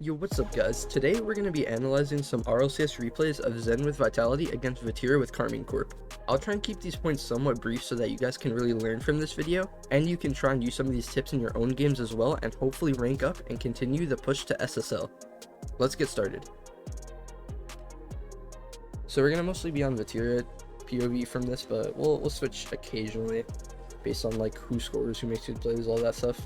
Yo, what's up guys? Today we're going to be analyzing some RLCS replays of Zen with Vitality against Vitality with Karmine Corp. I'll try and keep these points somewhat brief so that you guys can really learn from this video, and you can try and use some of these tips in your own games as well, and hopefully rank up and continue the push to SSL. Let's get started. So we're going to mostly be on Vitality POV from this, but we'll switch occasionally based on like who scores, who makes good plays, all that stuff.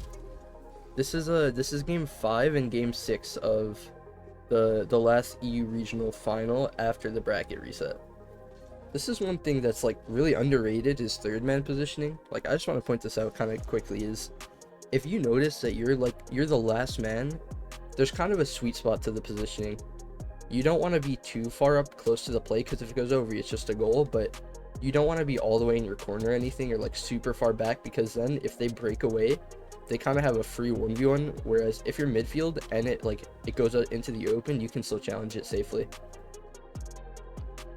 This is game 5 and game 6 of the last EU regional final after the bracket reset. This is one thing that's like really underrated, is third man positioning. Like, I just want to point this out kind of quickly, is if you notice that you're the last man, there's kind of a sweet spot to the positioning. You don't want to be too far up close to the play, because if it goes over, it's just a goal, but you don't want to be all the way in your corner or anything, or like super far back, because then if they break away, they kind of have a free 1v1, whereas if you're midfield and it goes out into the open, you can still challenge it safely.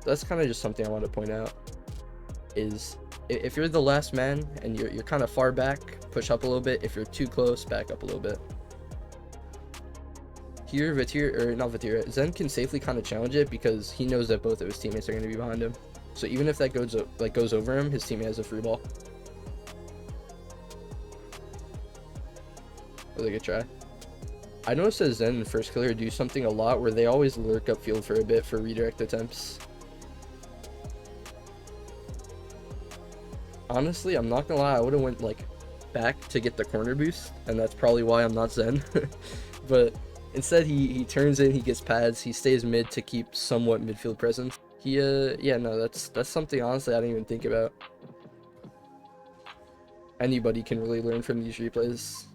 That's kind of just something I want to point out, is if you're the last man and you're kind of far back, push up a little bit. If you're too close, back up a little bit. Here, Zen can safely kind of challenge it because he knows that both of his teammates are going to be behind him. So even if that goes over him, his teammate has a free ball. Really good try. I noticed that Zen and First Killer do something a lot where they always lurk upfield for a bit for redirect attempts. Honestly, I'm not gonna lie, I would have went like back to get the corner boost, and that's probably why I'm not Zen. But instead he turns in, he gets pads, he stays mid to keep somewhat midfield presence. Yeah, no, that's something honestly I didn't even think about. Anybody can really learn from these replays.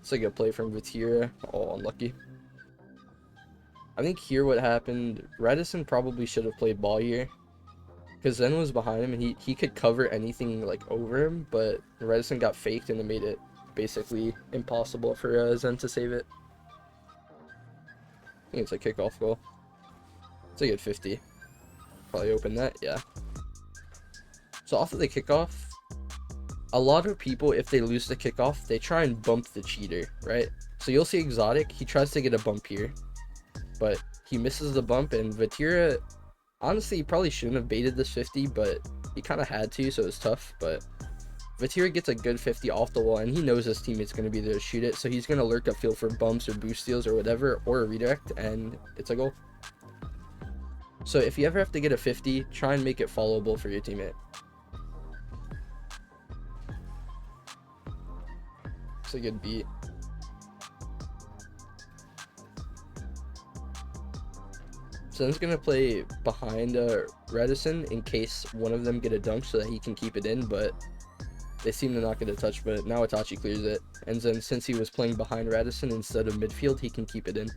It's like a play from Vitality. Oh, unlucky. I think here what happened, Radisson probably should have played ball here, because Zen was behind him and he could cover anything like over him, but Radisson got faked and it made it basically impossible for Zen to save it. I think it's a kickoff goal. It's a good 50. Probably open that, yeah. So off of the kickoff, a lot of people, if they lose the kickoff, they try and bump the cheater, right? So you'll see Exotic, he tries to get a bump here, but he misses the bump, and Vatira, honestly, he probably shouldn't have baited this 50, but he kind of had to, so it's tough. But Vatira gets a good 50 off the wall, and he knows his teammate's going to be there to shoot it, so he's going to lurk upfield for bumps or boost steals or whatever, or a redirect, and it's a goal. So if you ever have to get a 50, try and make it followable for your teammate. It's a good beat. So Zen's gonna play behind Radisson in case one of them get a dunk so that he can keep it in, but they seem to not get a touch, but now Itachi clears it. And then since he was playing behind Radisson instead of midfield, he can keep it in.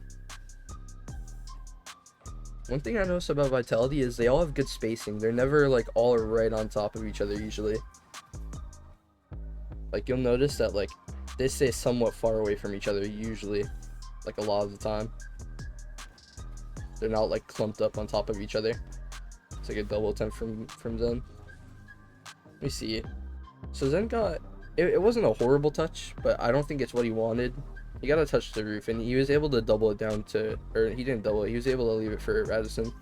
One thing I noticed about Vitality is they all have good spacing. They're never like all right on top of each other usually. Like, you'll notice that like they stay somewhat far away from each other usually, like a lot of the time. They're not like clumped up on top of each other. It's like a double attempt from Zen. Let me see. So Zen got, it wasn't a horrible touch, but I don't think it's what he wanted. He got to touch the roof, and he was able to double it down to, or he didn't double it, he was able to leave it for Radisson.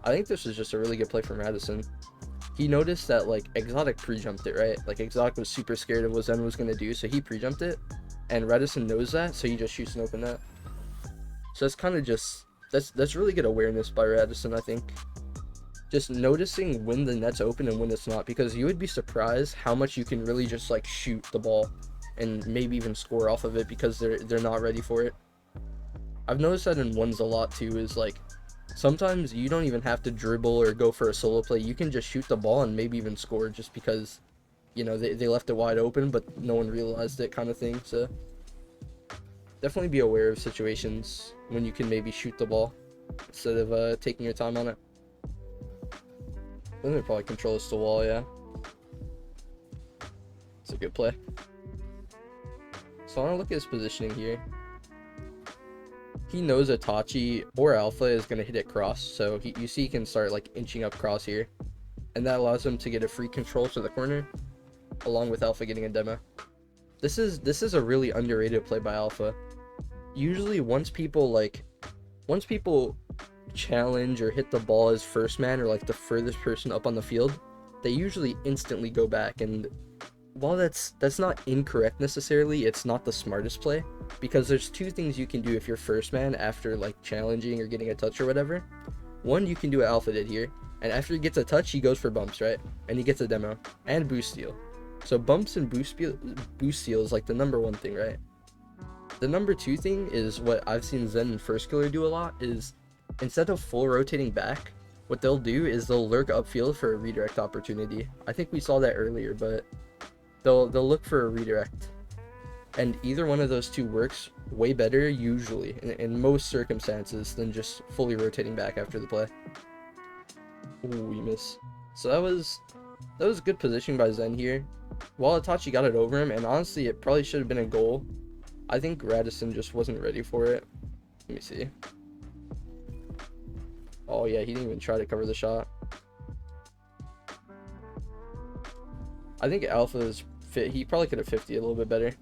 I think this was just a really good play from Radisson. He noticed that like Exotic pre-jumped it, right? Like Exotic was super scared of what Zen was going to do, so he pre-jumped it, and Radisson knows that, so he just shoots an open net. So that's kind of just, that's really good awareness by Radisson, I think. Just noticing when the net's open and when it's not, because you would be surprised how much you can really just like shoot the ball and maybe even score off of it because they're not ready for it. I've noticed that in ones a lot too, is like sometimes you don't even have to dribble or go for a solo play. You can just shoot the ball and maybe even score just because, you know, they left it wide open, but no one realized it, kind of thing. So definitely be aware of situations when you can maybe shoot the ball instead of taking your time on it. Then they probably control this to wall, yeah. It's a good play. So I want to look at his positioning here. He knows Itachi or Alpha is going to hit it cross, so you see he can start like inching up cross here, and that allows him to get a free control to the corner along with Alpha getting a demo. This is a really underrated play by Alpha. Usually once people challenge or hit the ball as first man or like the furthest person up on the field, they usually instantly go back. And while that's not incorrect necessarily, it's not the smartest play, because there's two things you can do if you're first man after like challenging or getting a touch or whatever. One, you can do what Alpha did here, and after he gets a touch, he goes for bumps, right? And he gets a demo and boost steal. So bumps and boost steal is like the number one thing, right? The number two thing is what I've seen Zen and First Killer do a lot, is instead of full rotating back, what they'll do is they'll lurk upfield for a redirect opportunity. I think we saw that earlier, but they'll look for a redirect. And either one of those two works way better usually, in most circumstances, than just fully rotating back after the play. Ooh, we miss. So that was good positioning by Zen here. While Itachi got it over him, and honestly it probably should have been a goal, I think Radisson just wasn't ready for it. Let me see. Oh yeah, he didn't even try to cover the shot. I think Alpha's fit. He probably could have 50 a little bit better,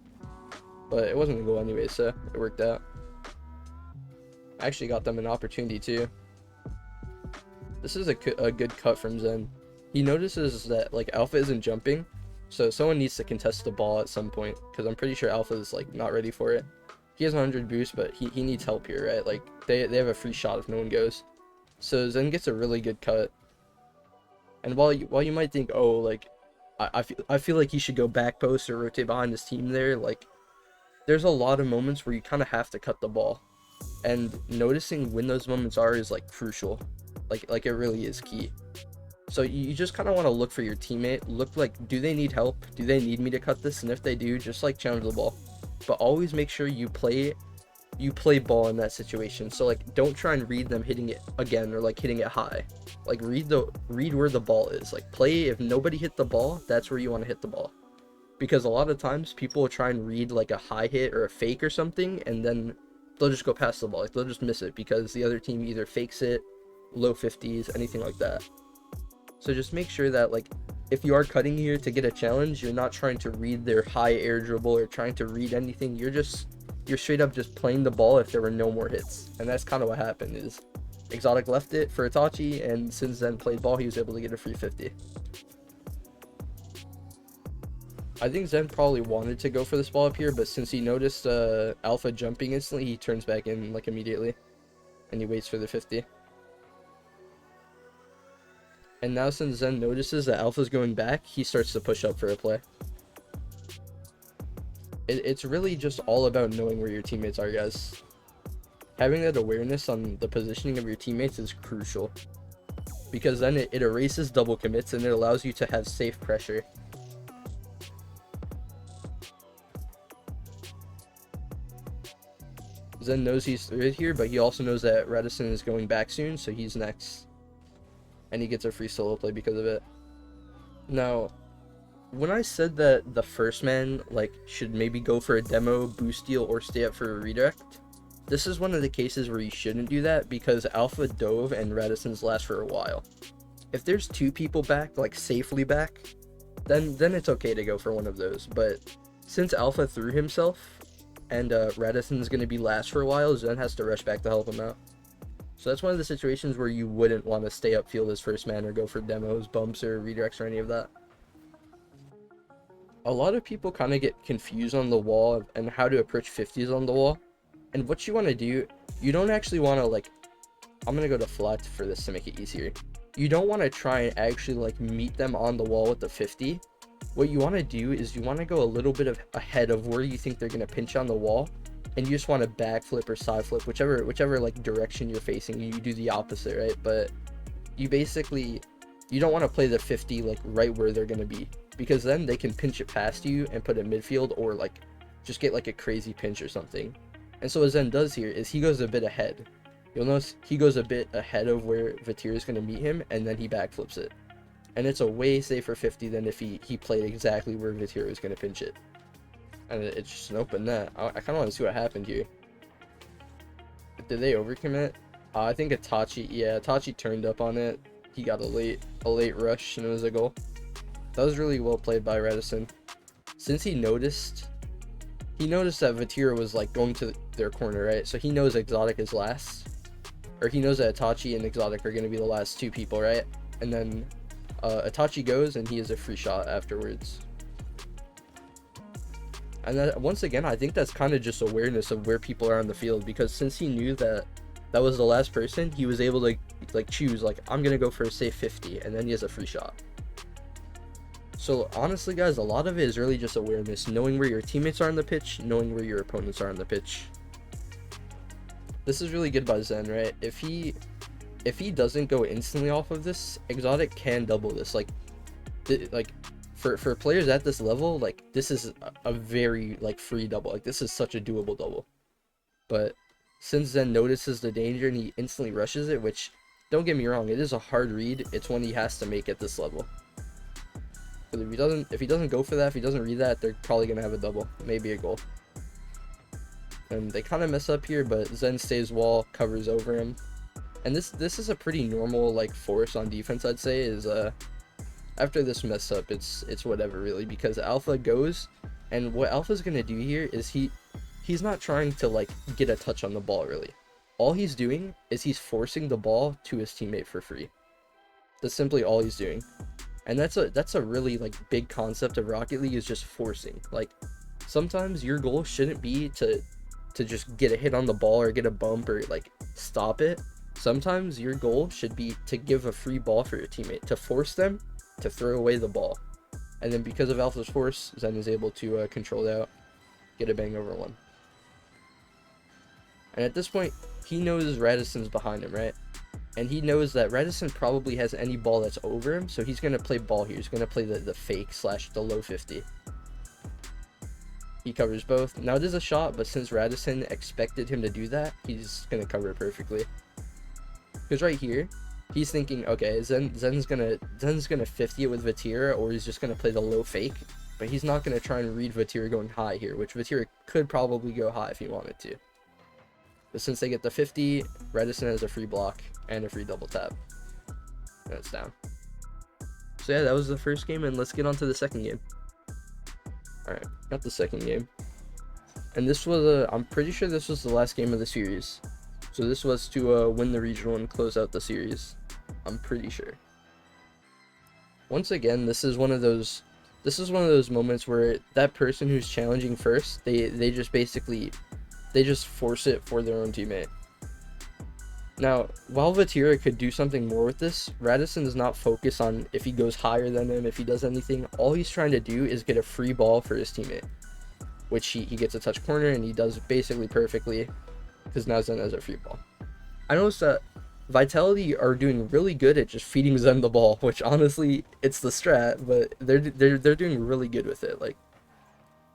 but it wasn't a goal anyway, so it worked out. Actually got them an opportunity too. This is a good cut from Zen. He notices that like Alpha isn't jumping, so someone needs to contest the ball at some point, because I'm pretty sure Alpha is like not ready for it. He has 100 boost, but he needs help here, right? Like they have a free shot if no one goes. So Zen gets a really good cut. And while you might think, oh, like I feel like he should go back post or rotate behind his team there, like there's a lot of moments where you kind of have to cut the ball, and noticing when those moments are is like crucial. Like it really is key. So you just kind of want to look for your teammate, look like, do they need help? Do they need me to cut this? And if they do, just like challenge the ball. But always make sure you play ball in that situation. So like don't try and read them hitting it again or like hitting it high. Like read where the ball is. Like play, if nobody hit the ball, that's where you want to hit the ball. Because a lot of times people will try and read like a high hit or a fake or something, and then they'll just go past the ball. Like they'll just miss it because the other team either fakes it, low 50s, anything like that. So just make sure that like if you are cutting here to get a challenge, you're not trying to read their high air dribble or trying to read anything. You're straight up just playing the ball if there were no more hits. And that's kind of what happened, is Exotic left it for Itachi, and since Zen played ball, he was able to get a free 50. I think Zen probably wanted to go for this ball up here, but since he noticed Alpha jumping instantly, he turns back in like immediately, and he waits for the 50. And now since Zen notices that Alpha's going back, he starts to push up for a play. It's really just all about knowing where your teammates are, guys. Having that awareness on the positioning of your teammates is crucial, because then it erases double commits and it allows you to have safe pressure. Zen knows he's through it here, but he also knows that Radisson is going back soon, so he's next. And he gets a free solo play because of it. Now, when I said that the first man like should maybe go for a demo, boost steal, or stay up for a redirect, this is one of the cases where you shouldn't do that, because Alpha dove and Radisson's last for a while. If there's two people back, like safely back, then it's okay to go for one of those. But since Alpha threw himself and Radisson's going to be last for a while, Zen has to rush back to help him out. So that's one of the situations where you wouldn't want to stay upfield as first man or go for demos, bumps, or redirects, or any of that. A lot of people kind of get confused on the wall and how to approach 50s on the wall. And what you want to do, you don't actually want to like, I'm going to go to flat for this to make it easier. You don't want to try and actually like meet them on the wall with the 50. What you want to do is you want to go a little bit ahead of where you think they're going to pinch on the wall, and you just want to backflip or side flip, whichever like direction you're facing. You do the opposite, right? But you don't want to play the 50 like right where they're going to be, because then they can pinch it past you and put it midfield, or like just get like a crazy pinch or something. And so what Zen does here is he goes a bit ahead. You'll notice he goes a bit ahead of where Vitir is going to meet him, and then he backflips it. And it's a way safer 50 than if he played exactly where Vitir was going to pinch it. And it's just an open net. I kind of want to see what happened here. Did they overcommit? I think Itachi turned up on it. He got a late rush, and it was a goal. That was really well played by Radisson. Since he noticed he noticed that Vatira was like going to their corner, right? So he knows Exotic is last, or he knows that Itachi and Exotic are going to be the last two people, right? And then Itachi goes and he has a free shot afterwards. And that, once again, I think that's kind of just awareness of where people are on the field, because since he knew that that was the last person, he was able to like choose, like, I'm gonna go for say 50, and then he has a free shot. So honestly, guys, a lot of it is really just awareness, knowing where your teammates are on the pitch, knowing where your opponents are on the pitch. This is really good by Zen, right? If he doesn't go instantly off of this, Exotic can double this. Like for players at this level, like, this is a very like free double. Like, this is such a doable double. But since Zen notices the danger and he instantly rushes it, which, don't get me wrong, it is a hard read. It's one he has to make at this level. Because if he doesn't go for that, if he doesn't read that, they're probably gonna have a double, maybe a goal. And they kind of mess up here, but Zen stays wall, covers over him. And this is a pretty normal like force on defense, I'd say. Is after this mess up, it's whatever really, because Alpha goes, and what Alpha's gonna do here is he's not trying to like get a touch on the ball really. All he's doing is he's forcing the ball to his teammate for free. That's simply all he's doing. And that's a really like big concept of Rocket League, is just forcing. Like, sometimes your goal shouldn't be to just get a hit on the ball or get a bump or like stop it. Sometimes your goal should be to give a free ball for your teammate, to force them to throw away the ball. And then because of Alpha's force, Zen is able to control it out, get a bang over one. And at this point, he knows Radisson's behind him, right? And he knows that Radisson probably has any ball that's over him, so he's going to play ball here. He's going to play the fake / the low 50. He covers both. Now it is a shot, but since Radisson expected him to do that, he's going to cover it perfectly. Because right here, he's thinking, okay, Zen's gonna 50 it with Vatira, or he's just going to play the low fake. But he's not going to try and read Vatira going high here, which Vatira could probably go high if he wanted to. But since they get the 50, Radisson has a free block and a free double tap. And it's down. So yeah, that was the first game, and let's get on to the second game. Alright, got the second game. And this was I'm pretty sure this was the last game of the series. So this was to win the regional and close out the series. I'm pretty sure. Once again, this is one of those moments where that person who's challenging first, they just force it for their own teammate. Now, while Vatira could do something more with this, Radisson does not focus on if he goes higher than him, if he does anything. All he's trying to do is get a free ball for his teammate, which he gets a touch corner, and he does basically perfectly, because now Zen has a free ball. I noticed that Vitality are doing really good at just feeding Zen the ball, which honestly, it's the strat, but they're doing really good with it. Like,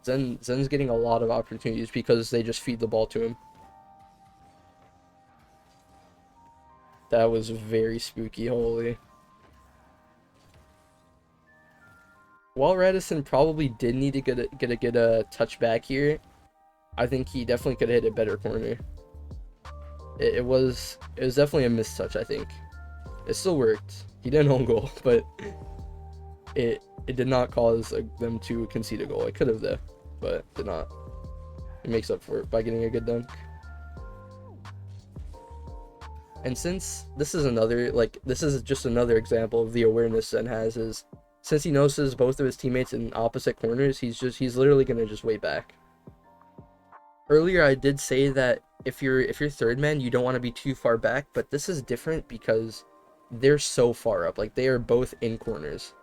Zen's getting a lot of opportunities because they just feed the ball to him. That was very spooky, holy. While Radisson probably did need to get a touch back here, I think he definitely could have hit a better corner. It was definitely a missed touch, I think. It still worked. He didn't own goal, but it did not cause them to concede a goal. It could have though, but did not. He makes up for it by getting a good dunk. And since this is just another example of the awareness Zen has, is since he notices both of his teammates in opposite corners, he's literally gonna just wait back. Earlier I did say that if you're third man, you don't want to be too far back, but this is different because they're so far up. Like, they are both in corners.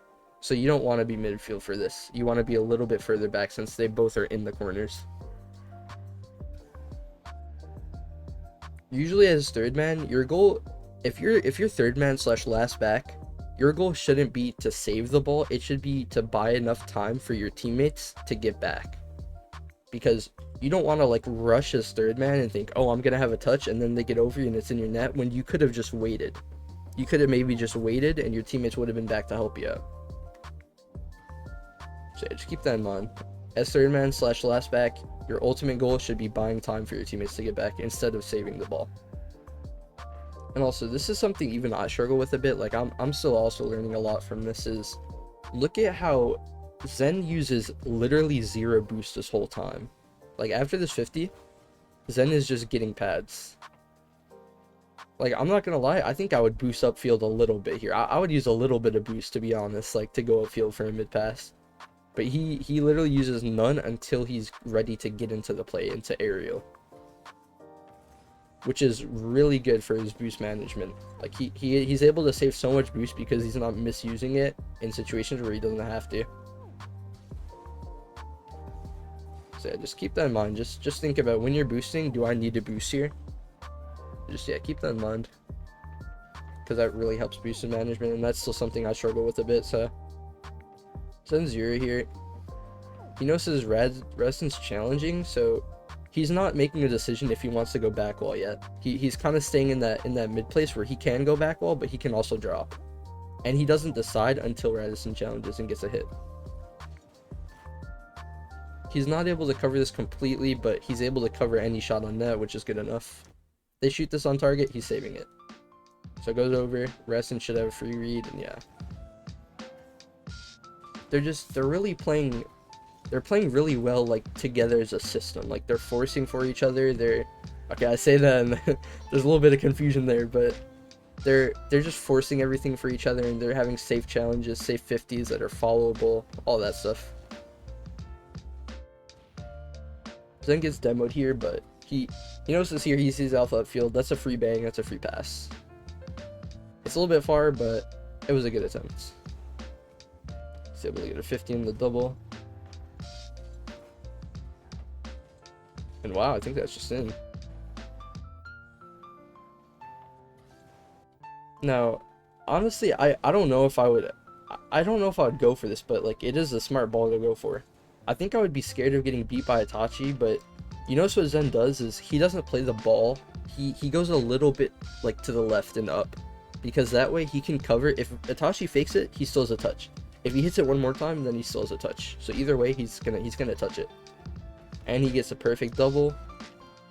So you don't want to be midfield for this. You want to be a little bit further back since they both are in the corners. Usually as third man, your goal, if you're third man / last back, your goal shouldn't be to save the ball. It should be to buy enough time for your teammates to get back. Because you don't want to like rush as third man and think, oh, I'm going to have a touch, and then they get over you and it's in your net, when you could have just waited. You could have maybe just waited and your teammates would have been back to help you out. So yeah, just keep that in mind. As third man / last back, your ultimate goal should be buying time for your teammates to get back instead of saving the ball. And also, this is something even I struggle with a bit. Like, I'm still also learning a lot from this. Is look at how Zen uses literally 0 boost this whole time. Like, after this 50, Zen is just getting pads. Like, I'm not gonna lie, I think I would boost upfield a little bit here. I would use a little bit of boost, to be honest, like, to go upfield for a mid pass. But he literally uses none until he's ready to get into the play, into aerial. Which is really good for his boost management. Like, he's able to save so much boost because he's not misusing it in situations where he doesn't have to. So yeah, just keep that in mind. Just think about when you're boosting, do I need to boost here? Just, yeah, keep that in mind. Because that really helps boosted management, and that's still something I struggle with a bit, so. Zen 0 here. He notices Radisson's challenging, so he's not making a decision if he wants to go back wall yet. He's kind of staying in that mid place where he can go back wall, but he can also drop. And he doesn't decide until Radisson challenges and gets a hit. He's not able to cover this completely, but he's able to cover any shot on net, which is good enough. They shoot this on target, he's saving it. So it goes over, Radisson should have a free read, and yeah. They're really playing, they're playing really well, like, together as a system. Like, they're forcing for each other, okay, I say that, and there's a little bit of confusion there, but they're just forcing everything for each other, and they're having safe challenges, safe 50s that are followable, all that stuff. Zen gets demoed here, but he notices here, he sees Alpha upfield. That's a free bang, that's a free pass. It's a little bit far, but it was a good attempt. He's able to get a 50 in the double. And wow, I think that's just in. Now, honestly, I don't know if I would go for this, but like, it is a smart ball to go for. I think I would be scared of getting beat by Itachi, but you notice what Zen does is he doesn't play the ball. He goes a little bit like to the left and up, because that way he can cover. If Itachi fakes it, he still has a touch. If he hits it one more time, then he still has a touch. So either way, he's gonna touch it. And he gets a perfect double.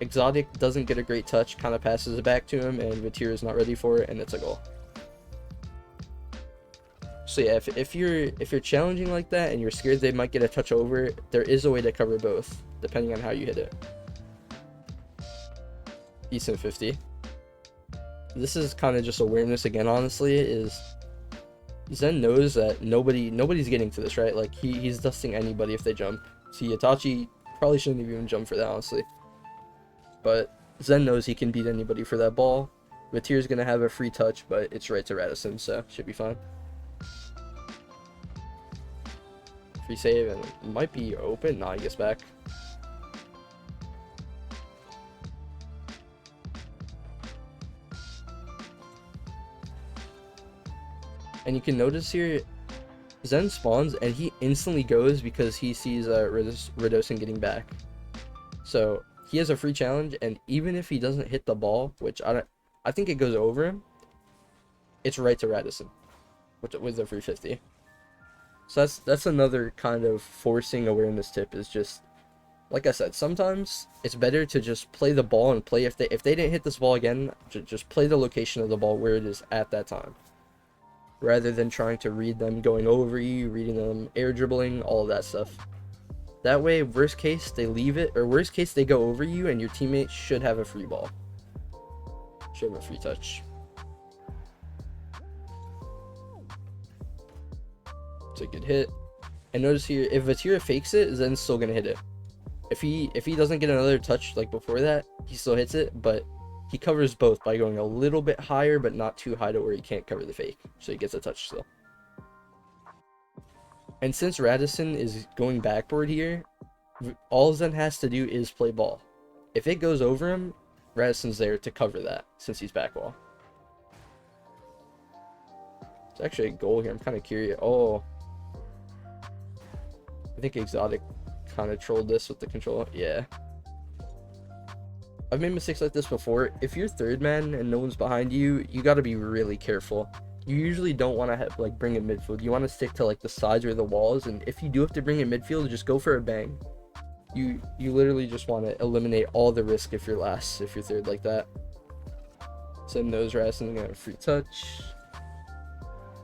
Exotic doesn't get a great touch, kind of passes it back to him, and Vitir is not ready for it, and it's a goal. So yeah, if you're challenging like that and you're scared they might get a touch over, there is a way to cover both, depending on how you hit it. Decent 50. This is kind of just awareness again, honestly, is Zen knows that nobody's getting to this, right? Like, he's dusting anybody if they jump. See, Itachi probably shouldn't have even jumped for that, honestly. But Zen knows he can beat anybody for that ball. Vitir's gonna have a free touch, but it's right to Radisson, so should be fine. Free save, and it might be open. Nah, he gets back. And you can notice here, Zen spawns, and he instantly goes because he sees Radisson getting back. So he has a free challenge, and even if he doesn't hit the ball, which I think it goes over him, it's right to Radisson with a free 50. So that's another kind of forcing awareness tip, is just, like I said, sometimes it's better to just play the ball and play, if they didn't hit this ball again, just play the location of the ball where it is at that time, rather than trying to read them going over you, reading them air dribbling, all of that stuff. That way, worst case they leave it, or worst case they go over you, and your teammate should have a free ball, should have a free touch. It's a good hit. And notice here, if Vitir fakes it, Zen's still gonna hit it. If he doesn't get another touch like before that, he still hits it, but he covers both by going a little bit higher, but not too high to where he can't cover the fake, so he gets a touch still. And since Radisson is going backboard here, all Zen has to do is play ball. If it goes over him, Radisson's there to cover that, since he's back wall. It's actually a goal here, I'm kind of curious. Oh, I think Exotic kind of trolled this with the control. Yeah. I've made mistakes like this before. If you're third man and no one's behind you, you got to be really careful. You usually don't want to like bring it midfield. You want to stick to like the sides or the walls, and if you do have to bring it midfield, just go for a bang. You literally just want to eliminate all the risk if you're last, if you're third like that. Send those Radisson's gonna have a free touch.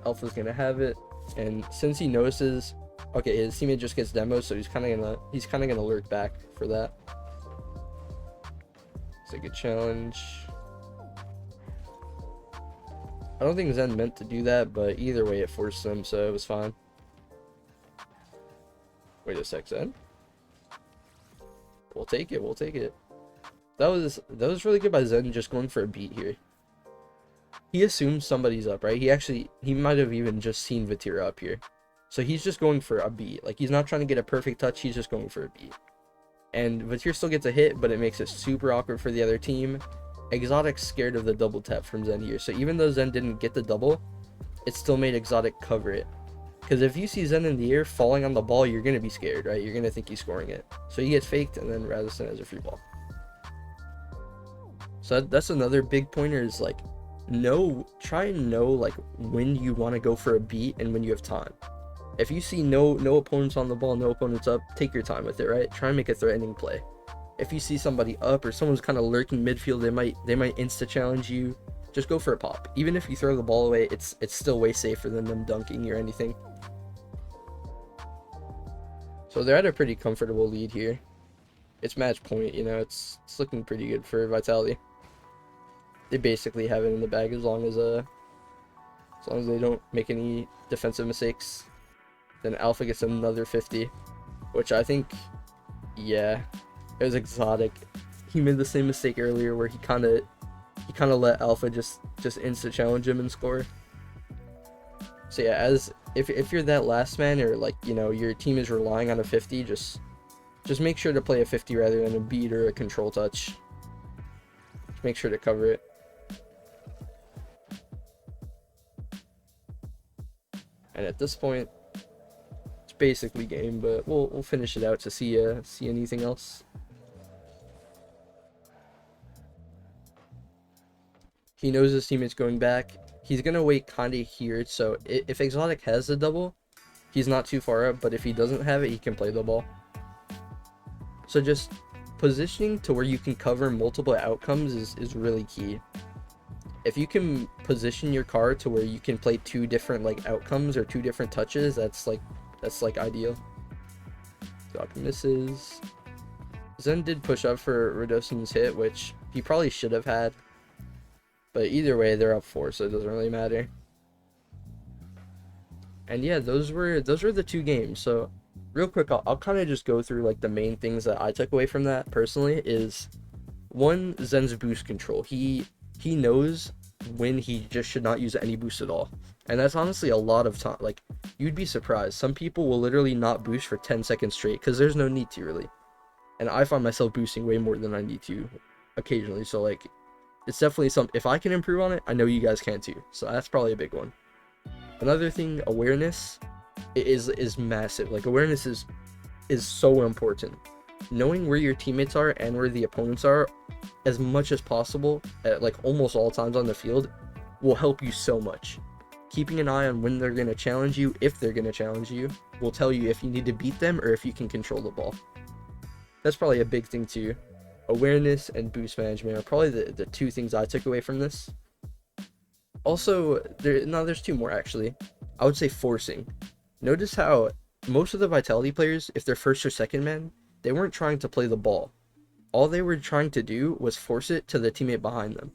Alpha's gonna have it, and since he notices Okay, his teammate just gets demoed, so he's kind of gonna lurk back for that. It's a good challenge. I don't think Zen meant to do that, but either way it forced him, so it was fine. Wait a sec, Zen. We'll take it, we'll take it. That was really good by Zen, just going for a beat here. He assumes somebody's up, right? He might have even just seen Vatira up here. So he's just going for a beat. Like, he's not trying to get a perfect touch, he's just going for a beat. And Vatira still gets a hit, but it makes it super awkward for the other team. Exotic's scared of the double tap from Zen here. So even though Zen didn't get the double, it still made Exotic cover it. Because if you see Zen in the air falling on the ball, you're going to be scared, right? You're going to think he's scoring it. So he gets faked, and then Radisson has a free ball. So that's another big pointer, is like, try and know like when you want to go for a beat and when you have time. If you see no opponents on the ball, no opponents up, take your time with it, right? Try and make a threatening play. If you see somebody up or someone's kind of lurking midfield, they might insta challenge you, just go for a pop. Even if you throw the ball away, it's still way safer than them dunking or anything. So they're at a pretty comfortable lead here. It's match point, you know, it's looking pretty good for Vitality. They basically have it in the bag as long as they don't make any defensive mistakes. Then Alpha gets another 50, which I think, yeah, it was Exotic. He made the same mistake earlier where he kind of let Alpha just insta challenge him and score. So yeah, if you're that last man, or like, you know, your team is relying on a 50, just make sure to play a 50 rather than a beat or a control touch. Just make sure to cover it. And at this point, it's basically game, but we'll finish it out to see anything else. He knows his teammate's going back. He's gonna wait kinda here, so if Exotic has the double, he's not too far up, but if he doesn't have it, he can play the ball. So just positioning to where you can cover multiple outcomes is really key. If you can position your car to where you can play two different like outcomes or two different touches, that's like ideal. Doc misses. Zen did push up for Radossin's hit, which he probably should have had. But either way, they're up 4, so it doesn't really matter. And yeah, those were the 2 games. So real quick, I'll kind of just go through like the main things that I took away from that personally. Is one, Zen's boost control. He knows when he just should not use any boost at all. And that's honestly a lot of time. Like, you'd be surprised. Some people will literally not boost for 10 seconds straight because there's no need to, really. And I find myself boosting way more than I need to occasionally. So like, it's definitely something, if I can improve on it, I know you guys can too. So that's probably a big one. Another thing, awareness is massive. Like, awareness is so important. Knowing where your teammates are and where the opponents are as much as possible at like almost all times on the field will help you so much. Keeping an eye on when they're going to challenge you, if they're going to challenge you, will tell you if you need to beat them or if you can control the ball. That's probably a big thing too. Awareness and boost management are probably the 2 things I took away from this. Also, there's 2 more actually. I would say forcing. Notice how most of the Vitality players, if they're first or second man, they weren't trying to play the ball. All they were trying to do was force it to the teammate behind them.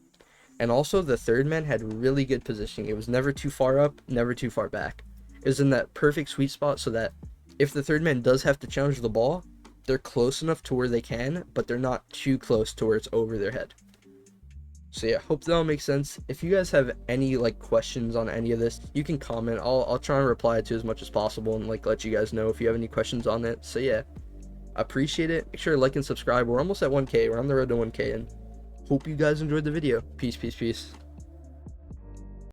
And also, the third man had really good positioning. It was never too far up, never too far back. It was in that perfect sweet spot so that if the third man does have to challenge the ball, they're close enough to where they can, but they're not too close to where it's over their head. So yeah, hope that all makes sense. If you guys have any like questions on any of this, you can comment. I'll try and reply to as much as possible and like let you guys know if you have any questions on it. So yeah, I appreciate it. Make sure to like and subscribe. We're almost at 1K. We're on the road to 1K, and hope you guys enjoyed the video. Peace, peace, peace.